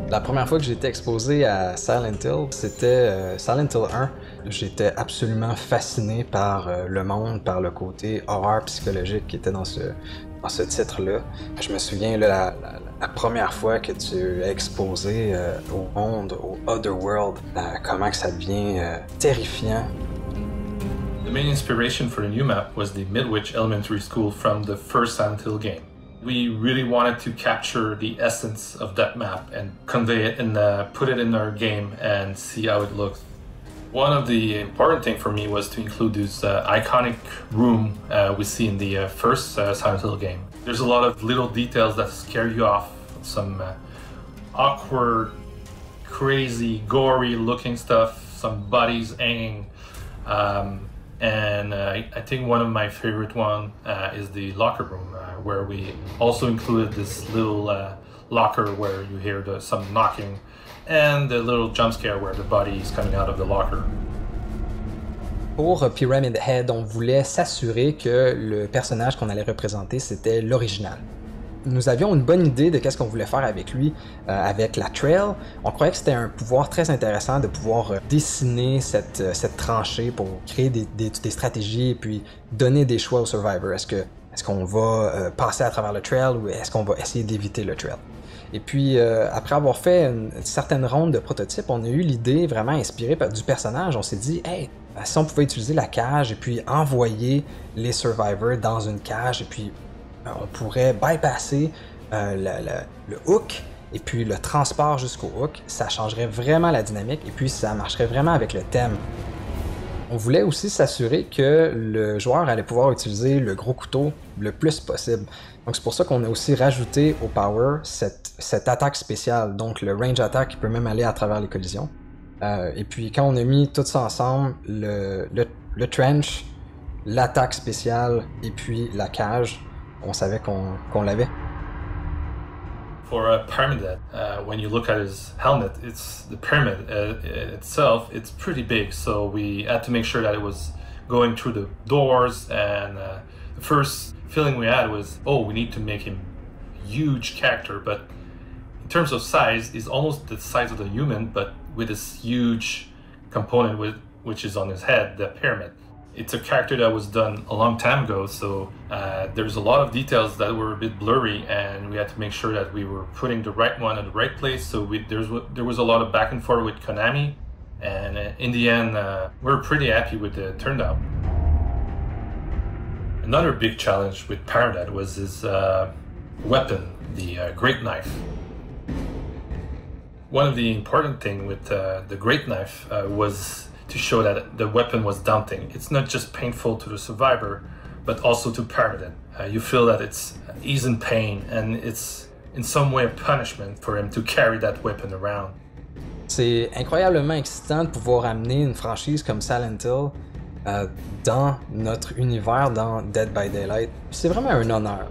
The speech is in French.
La première fois que j'ai été exposé à Silent Hill, c'était Silent Hill 1. J'étais absolument fasciné par le monde, par le côté horreur psychologique qui était dans ce titre-là. Je me souviens, là, la première fois que tu es exposé au monde, au Otherworld, comment que ça devient terrifiant. The main inspiration for the new map was the Midwich Elementary School from the first Silent Hill game. We really wanted to capture the essence of that map and convey it and put it in our game and see how it looks. One of the important things for me was to include this iconic room we see in the first Silent Hill game. There's a lot of little details that scare you off, some awkward, crazy, gory looking stuff, some bodies hanging. I think one of my favorite one is the locker room, where we also included this little locker where you hear some knocking, and the little jump scare where the body is coming out of the locker. Pour Pyramid Head, on voulait s'assurer que le personnage qu'on allait représenter, c'était l'original. Nous avions une bonne idée de qu'est-ce qu'on voulait faire avec lui, avec la trail. On croyait que c'était un pouvoir très intéressant de pouvoir dessiner cette tranchée pour créer des stratégies et puis donner des choix aux survivors. Est-ce qu'on va passer à travers le trail ou est-ce qu'on va essayer d'éviter le trail? Et puis, après avoir fait une certaine ronde de prototypes, on a eu l'idée vraiment inspirée du personnage. On s'est dit, hey, si on pouvait utiliser la cage et puis envoyer les survivors dans une cage et puis on pourrait bypasser le hook et puis le transport jusqu'au hook, ça changerait vraiment la dynamique et puis ça marcherait vraiment avec le thème. On voulait aussi s'assurer que le joueur allait pouvoir utiliser le gros couteau le plus possible. Donc c'est pour ça qu'on a aussi rajouté au power cette attaque spéciale, donc le range attack qui peut même aller à travers les collisions. Et puis quand on a mis tout ça ensemble, le trench, l'attaque spéciale et puis la cage, on savait qu'on l'avait. For Pyramid Head, when you look at his helmet, it's the pyramid itself. It's pretty big, so we had to make sure that it was going through the doors. And the first feeling we had was, oh, we need to make him a huge character. But in terms of size, he's almost the size of the human, but with this huge component which is on his head, the pyramid. It's a character that was done a long time ago, so there's a lot of details that were a bit blurry, and we had to make sure that we were putting the right one in the right place. So there was a lot of back and forth with Konami, and in the end, we're pretty happy with the turnout. Another big challenge with Pyramid Head was his weapon, the Great Knife. One of the important things with the Great Knife was to show that the weapon was daunting. It's not just painful to the survivor, but also to Pyramid Head. You feel that he's in pain, and it's in some way a punishment for him to carry that weapon around. C'est incroyablement excitant de pouvoir amener une franchise comme Silent Hill dans notre univers, dans Dead by Daylight. C'est vraiment un honneur.